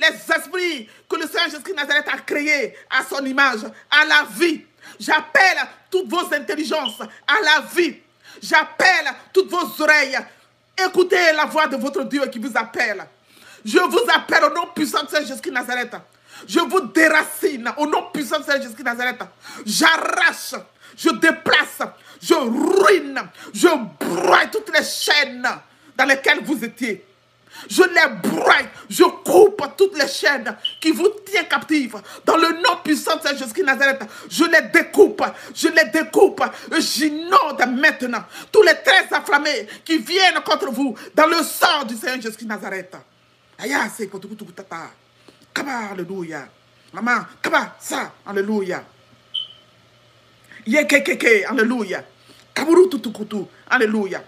les esprits que le Seigneur Jésus Nazareth a créés à son image, à la vie. J'appelle toutes vos intelligences à la vie. J'appelle toutes vos oreilles. Écoutez la voix de votre Dieu qui vous appelle. Je vous appelle au nom puissant de Saint Jésus Nazareth. Je vous déracine au nom puissant de Saint Jésus Nazareth. J'arrache, je déplace, je ruine, je broie toutes les chaînes dans lesquelles vous étiez. Je les broie, je coupe toutes les chaînes qui vous tiennent captifs. Dans le nom puissant de Saint Jésus Nazareth, je les découpe, j'inonde maintenant tous les traits afflammés qui viennent contre vous dans le sang du Seigneur Jésus Nazareth. Aya, c'est pour tout tata. Kaba, alléluia. Maman, kaba, ça, alléluia. Yekekeke, alléluia. Kaburu tutukutu, alléluia.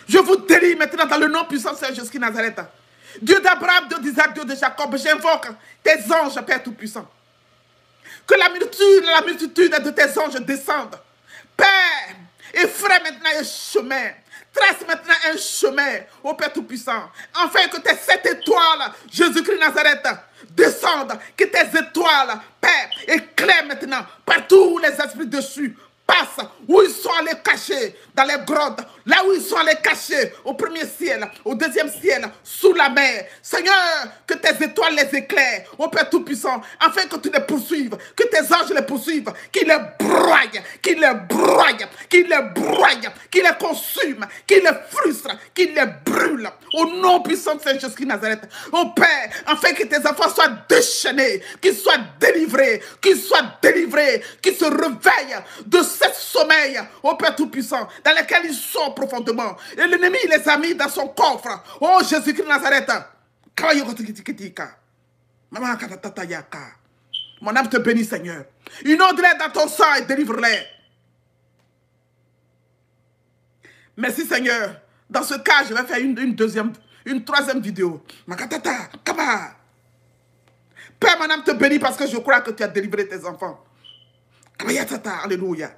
Je vous délivre maintenant dans le nom puissant de Saint Jésus Nazareth. Dieu d'Abraham, Dieu d'Isaac, Dieu de Jacob, j'invoque tes anges, Père Tout-Puissant. Que la multitude de tes anges descendent. Père, effraie maintenant un chemin. Trace maintenant un chemin au Père Tout-Puissant. Afin que tes 7 étoiles, Jésus-Christ Nazareth, descendent. Que tes étoiles, Père, éclairent maintenant partout où les esprits dessus passent, où ils sont allés cachés, dans les grottes, là où ils sont allés cachés, au premier ciel, au deuxième ciel, sous la mer. Seigneur, que tes étoiles les éclairent, ô Père Tout-Puissant, afin que tu les poursuives, que tes anges les poursuivent, qu'ils les broient, qu'ils les broient, qu'ils les broient, qu'ils les consument, qu'ils les frustrent, qu'ils les brûlent, au nom puissant de Saint Jésus Nazareth. Ô Père, afin que tes enfants soient déchaînés, qu'ils soient délivrés, qu'ils se réveillent de ce sommeil, ô Père Tout-Puissant, dans lequel ils sont profondément. Et l'ennemi les a mis dans son coffre. Oh Jésus-Christ Nazareth. Mon âme te bénit, Seigneur. Inonde-les dans ton sang et délivre-les. Merci, Seigneur. Dans ce cas, je vais faire une troisième vidéo. Père, mon âme te bénit parce que je crois que tu as délivré tes enfants. Alléluia.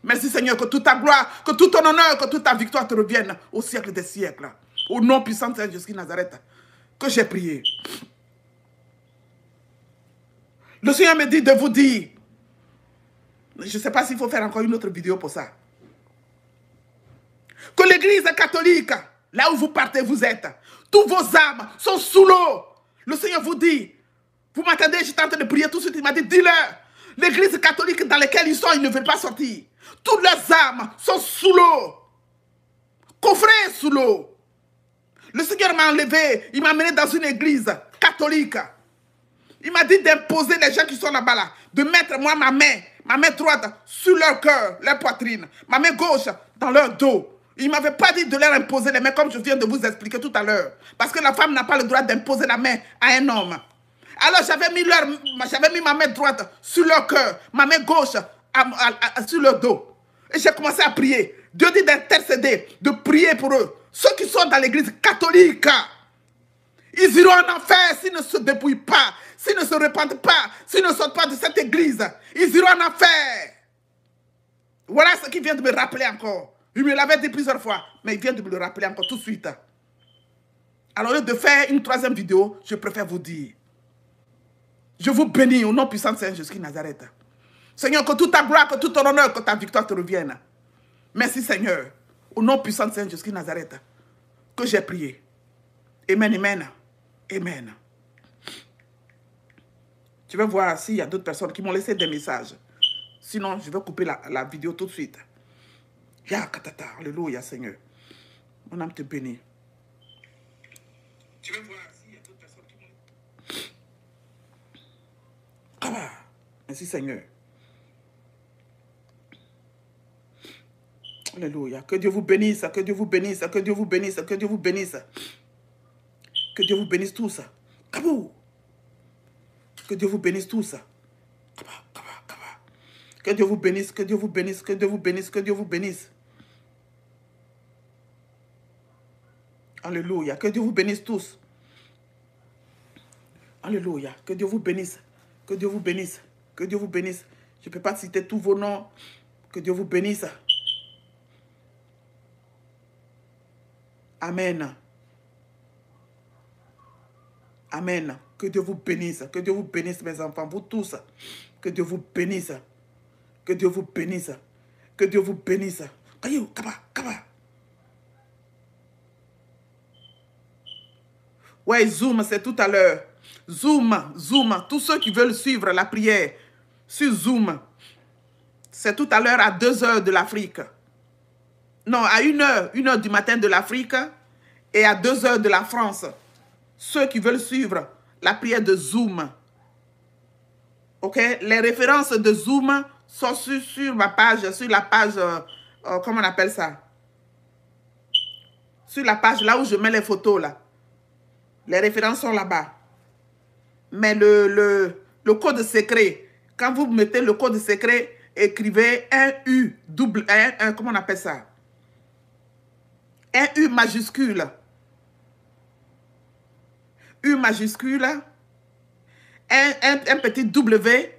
Merci, Seigneur, que toute ta gloire, que tout ton honneur, que toute ta victoire te revienne au siècle des siècles. Au nom puissant de Saint Jésus Nazareth, que j'ai prié. Le Seigneur me dit de vous dire, je ne sais pas s'il faut faire encore une autre vidéo pour ça, que l'église catholique, là où vous partez, vous êtes, tous vos âmes sont sous l'eau. Le Seigneur vous dit, vous m'attendez, j'étais en train de prier tout de suite, il m'a dit, dis-leur, l'église catholique dans laquelle ils sont, ils ne veulent pas sortir. Toutes leurs âmes sont sous l'eau, coffrées sous l'eau. Le Seigneur m'a enlevé, il m'a amené dans une église catholique. Il m'a dit d'imposer les gens qui sont là-bas, là, de mettre moi ma main droite sur leur cœur, leur poitrine, ma main gauche dans leur dos. Il ne m'avait pas dit de leur imposer les mains comme je viens de vous expliquer tout à l'heure. Parce que la femme n'a pas le droit d'imposer la main à un homme. Alors j'avais mis ma main droite sur leur cœur, ma main gauche sur leur dos. Et j'ai commencé à prier. Dieu dit d'intercéder, de prier pour eux. Ceux qui sont dans l'église catholique. Ils iront en enfer s'ils ne se dépouillent pas, s'ils ne se repentent pas, s'ils ne sortent pas de cette église. Ils iront en enfer. Voilà ce qu'il vient de me rappeler encore. Il me l'avait dit plusieurs fois, mais il vient de me le rappeler encore tout de suite. Alors, au lieu de faire une troisième vidéo, je préfère vous dire. Je vous bénis au nom puissant de Saint Jésus de Nazareth. Seigneur, que toute ta gloire, que tout ton honneur, que ta victoire te revienne. Merci Seigneur. Au nom puissant de Saint Jésus de Nazareth. Que j'ai prié. Amen, amen. Amen. Je vais voir s'il y a d'autres personnes qui m'ont laissé des messages. Sinon, je vais couper la vidéo tout de suite. Ya katata, alléluia Seigneur. Mon âme te bénit. Je vais voir s'il y a d'autres personnes qui m'ont... Ah, merci Seigneur. Alléluia. Que Dieu vous bénisse, que Dieu vous bénisse, que Dieu vous bénisse, que Dieu vous bénisse. Que Dieu vous bénisse tous. Kabou. Que Dieu vous bénisse tous. Que Dieu vous bénisse, que Dieu vous bénisse, que Dieu vous bénisse, que Dieu vous bénisse. Alléluia. Que Dieu vous bénisse tous. Alléluia. Que Dieu vous bénisse. Que Dieu vous bénisse. Que Dieu vous bénisse. Je ne peux pas citer tous vos noms. Que Dieu vous bénisse. Amen. Amen. Que Dieu vous bénisse. Que Dieu vous bénisse, mes enfants, vous tous. Que Dieu vous bénisse. Que Dieu vous bénisse. Que Dieu vous bénisse. Kayou, kaba, kaba. Ouais, Zoom, c'est tout à l'heure. Zoom, Zoom. Tous ceux qui veulent suivre la prière sur Zoom, c'est tout à l'heure à 2 h de l'Afrique. Non, à 1 h du matin de l'Afrique et à 2 h de la France. Ceux qui veulent suivre la prière de Zoom. Ok? Les références de Zoom sont sur ma page, sur la page, comment on appelle ça? Sur la page là où je mets les photos là. Les références sont là-bas. Mais le code secret, quand vous mettez le code secret, écrivez un U, double, comment on appelle ça? Un U majuscule. U majuscule. Un petit W.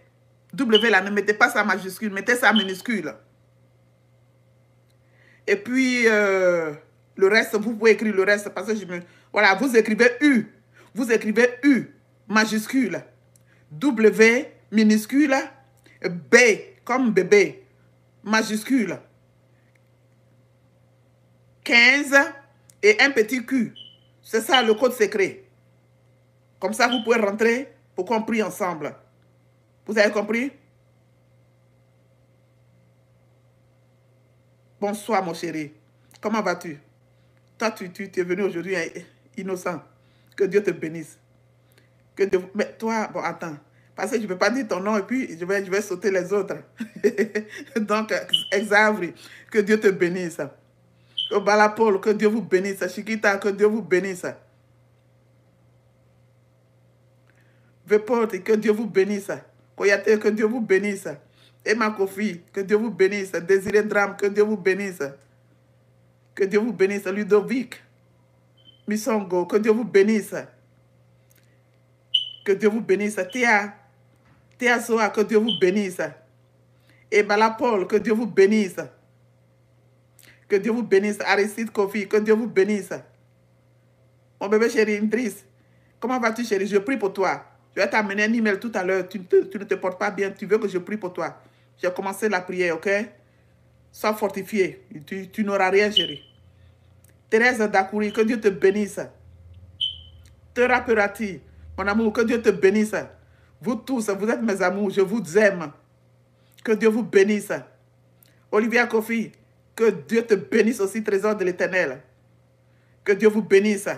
W là, ne mettez pas ça majuscule, mettez ça minuscule. Et puis, le reste, vous pouvez écrire le reste parce que je me... Voilà, vous écrivez U. Vous écrivez U majuscule. W minuscule. B comme bébé. Majuscule. 15 et un petit Q. C'est ça le code secret. Comme ça, vous pouvez rentrer pour qu'on prie ensemble. Vous avez compris? Bonsoir, mon chéri. Comment vas-tu? Toi, tu es venu aujourd'hui innocent. Que Dieu te bénisse. Que Dieu... Mais toi, bon, attends. Parce que je ne peux pas dire ton nom et puis je vais sauter les autres. Donc, Exavri, que Dieu te bénisse. Balapol, que Dieu vous bénisse. Chiquita, que Dieu vous bénisse. Veporte, que Dieu vous bénisse. Koyate, que Dieu vous bénisse. Emma Kofi, que Dieu vous bénisse. Désiré Drame, que Dieu vous bénisse. Que Dieu vous bénisse. Ludovic, Misongo, que Dieu vous bénisse. Que Dieu vous bénisse. Théa Soa, que Dieu vous bénisse. Et Balapol, que Dieu vous bénisse. Que Dieu vous bénisse. Aristide Kofi, que Dieu vous bénisse. Mon bébé chéri, Idriss, comment vas-tu chéri? Je prie pour toi. Je vais t'amener un email tout à l'heure. Tu ne te portes pas bien. Tu veux que je prie pour toi. J'ai commencé la prière, ok? Sois fortifié. Tu n'auras rien, chéri. Thérèse Dakouri, que Dieu te bénisse. Thérapeutie, mon amour, que Dieu te bénisse. Vous tous, vous êtes mes amours. Je vous aime. Que Dieu vous bénisse. Olivia Kofi, que Dieu te bénisse aussi, trésor de l'Éternel. Que Dieu vous bénisse.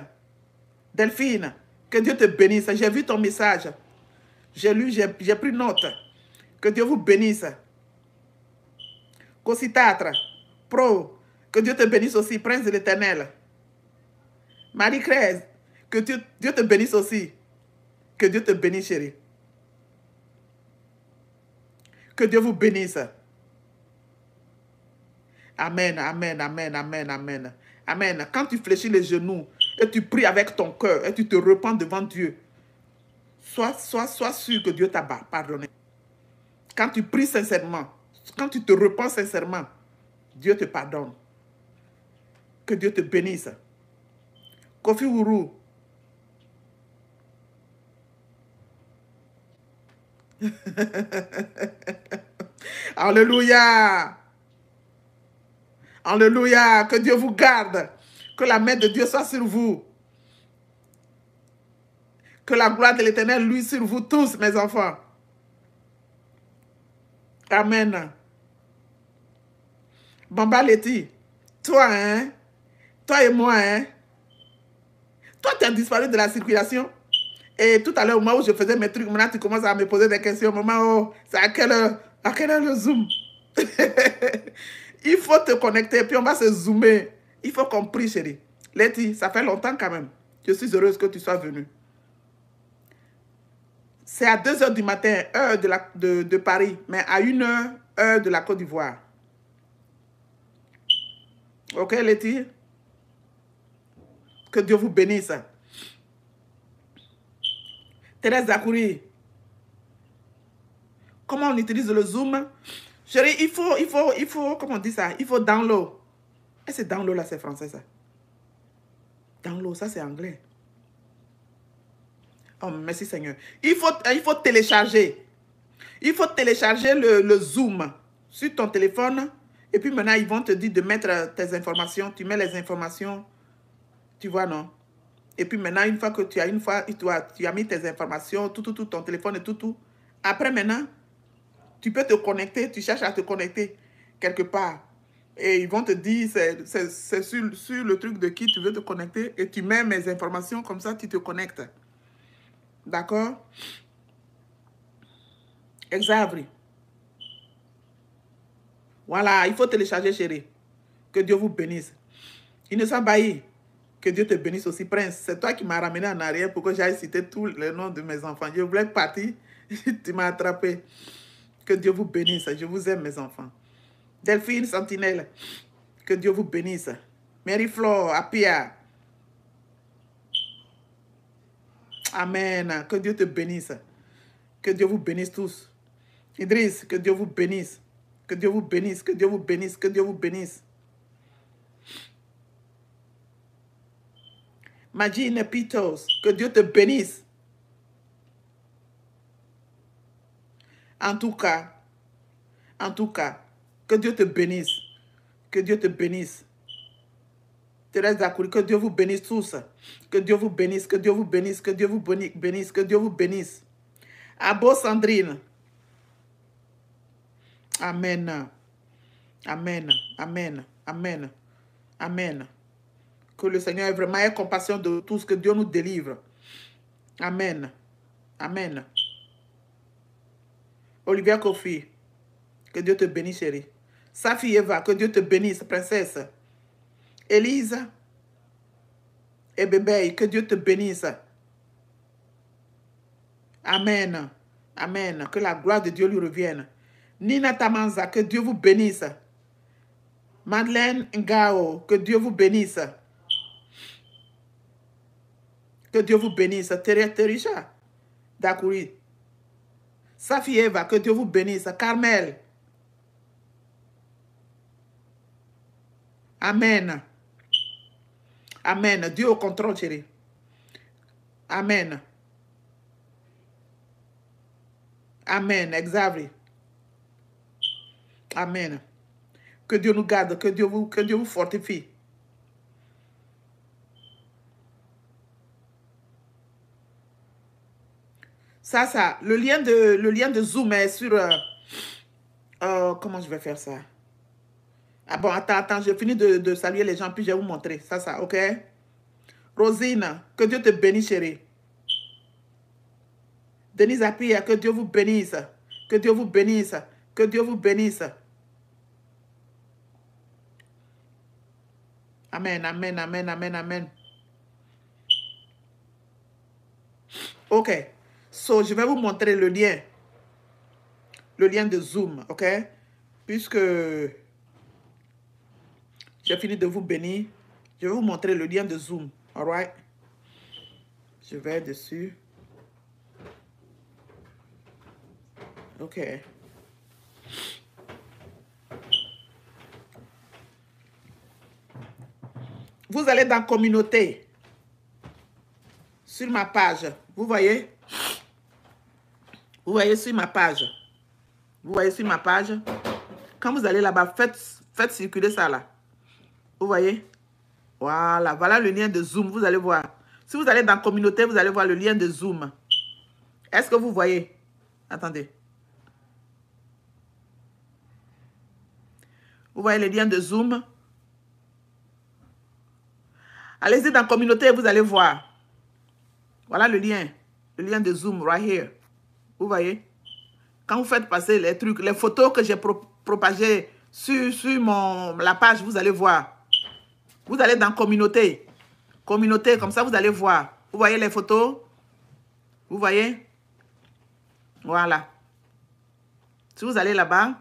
Delphine, que Dieu te bénisse. J'ai vu ton message. J'ai lu, j'ai pris note. Que Dieu vous bénisse. Cositatre, Pro, que Dieu te bénisse aussi, prince de l'Éternel. Marie-Crèse, que Dieu te bénisse aussi. Que Dieu te bénisse, chérie. Que Dieu vous bénisse. Amen, amen, amen, amen, amen. Amen. Quand tu fléchis les genoux, et tu pries avec ton cœur et tu te repens devant Dieu, sois sûr que Dieu t'a pardonné. Quand tu pries sincèrement, quand tu te repens sincèrement, Dieu te pardonne. Que Dieu te bénisse. Kofi Ourou. Alléluia. Alléluia. Que Dieu vous garde. Que la main de Dieu soit sur vous. Que la gloire de l'Éternel luise sur vous tous, mes enfants. Amen. Bamba Leti, toi, hein? Toi et moi, hein? Toi, tu as disparu de la circulation. Et tout à l'heure, au moment où je faisais mes trucs, maintenant, tu commences à me poser des questions. Maman, oh, c'est à quelle heure le Zoom? Il faut te connecter, puis on va se zoomer. Il faut qu'on prie, chérie. Letty, ça fait longtemps quand même. Je suis heureuse que tu sois venue. C'est à 2 h du matin, heure de Paris, mais à 1 h, heure de la Côte d'Ivoire. Ok, Letty? Que Dieu vous bénisse. Thérèse Zakouri, comment on utilise le Zoom? Chérie, il faut, comment on dit ça? Il faut download. Est-ce que download là, c'est français ça? Download, ça c'est anglais. Oh, merci Seigneur. Il faut télécharger. Il faut télécharger le Zoom sur ton téléphone. Et puis maintenant, ils vont te dire de mettre tes informations. Tu mets les informations. Tu vois, non? Et puis maintenant, une fois que tu as mis tes informations, tout, ton téléphone et tout. Après maintenant, tu peux te connecter. Tu cherches à te connecter quelque part. Et ils vont te dire, c'est sur le truc de qui tu veux te connecter. Et tu mets mes informations, comme ça, tu te connectes. D'accord? Exavri. Voilà, il faut télécharger, chérie. Que Dieu vous bénisse. Innocent Bailly, que Dieu te bénisse aussi. Prince, c'est toi qui m'as ramené en arrière pour que j'aille citer tous les noms de mes enfants. Je voulais partir, tu m'as attrapé. Que Dieu vous bénisse. Je vous aime, mes enfants. Delphine Sentinelle, que Dieu vous bénisse. Marie-Flore, Apia. Amen. Que Dieu te bénisse. Que Dieu vous bénisse tous. Idriss, que Dieu vous bénisse. Que Dieu vous bénisse, que Dieu vous bénisse, que Dieu vous bénisse. Magine Pitos, que Dieu te bénisse. En tout cas, que Dieu te bénisse. Que Dieu te bénisse. Thérèse Zakouri, que Dieu vous bénisse tous. Que Dieu vous bénisse, que Dieu vous bénisse, que Dieu vous bénisse, que Dieu vous bénisse. Abo Sandrine. Amen. Amen. Amen. Amen. Amen. Que le Seigneur ait vraiment compassion de tous, que Dieu nous délivre. Amen. Amen. Olivia Kofi, que Dieu te bénisse, chérie. Safi Eva, que Dieu te bénisse, princesse. Élise et bébé, que Dieu te bénisse. Amen. Amen. Que la gloire de Dieu lui revienne. Nina Tamanza, que Dieu vous bénisse. Madeleine Ngao, que Dieu vous bénisse. Que Dieu vous bénisse. Terisha Dakouri. Safi Eva, que Dieu vous bénisse. Carmel. Amen. Amen. Dieu au contrôle, chérie. Amen. Amen. Exactly. Amen. Que Dieu nous garde, que Dieu vous fortifie. Ça, le lien de Zoom est sur... comment je vais faire ça? Ah bon, attends, je finis de saluer les gens, puis je vais vous montrer. Ça, ok? Rosine, que Dieu te bénisse, chérie. Denise Apia, que Dieu vous bénisse. Que Dieu vous bénisse. Que Dieu vous bénisse. Amen, amen, amen, amen, amen. Ok. So, je vais vous montrer le lien. Le lien de Zoom, ok? Puisque j'ai fini de vous bénir, je vais vous montrer le lien de Zoom. All right. Je vais dessus. OK. Vous allez dans communauté. Sur ma page. Vous voyez? Vous voyez sur ma page. Vous voyez sur ma page. Quand vous allez là-bas, faites circuler ça là. Vous voyez? Voilà. Voilà le lien de Zoom. Vous allez voir. Si vous allez dans communauté, vous allez voir le lien de Zoom. Est-ce que vous voyez? Attendez. Vous voyez le lien de Zoom? Allez-y dans communauté et vous allez voir. Voilà le lien. Le lien de Zoom, right here. Vous voyez? Quand vous faites passer les trucs, les photos que j'ai propagées sur la page, vous allez voir. Vous allez dans communauté. Communauté, comme ça, vous allez voir. Vous voyez les photos? Vous voyez? Voilà. Si vous allez là-bas,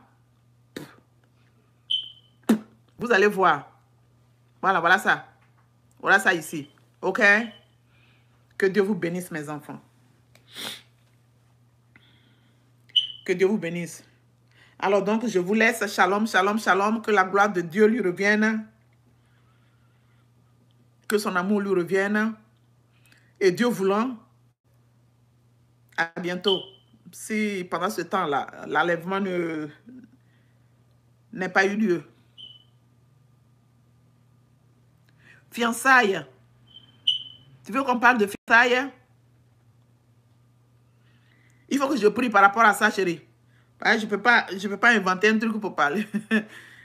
vous allez voir. Voilà, voilà ça. Voilà ça ici. OK? Que Dieu vous bénisse, mes enfants. Que Dieu vous bénisse. Alors donc, je vous laisse. Shalom, shalom, shalom. Que la gloire de Dieu lui revienne. Que son amour lui revienne. Et Dieu voulant, à bientôt. Si pendant ce temps-là, l'enlèvement n'a pas eu lieu. Fiançailles. Tu veux qu'on parle de fiançailles? Il faut que je prie par rapport à ça, chérie. Je peux pas inventer un truc pour parler.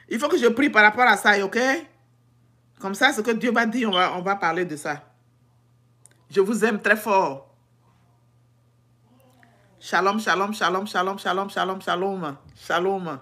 Il faut que je prie par rapport à ça, ok? Comme ça, ce que Dieu m'a dit, on va parler de ça. Je vous aime très fort. Shalom, shalom, shalom, shalom, shalom, shalom, shalom, shalom.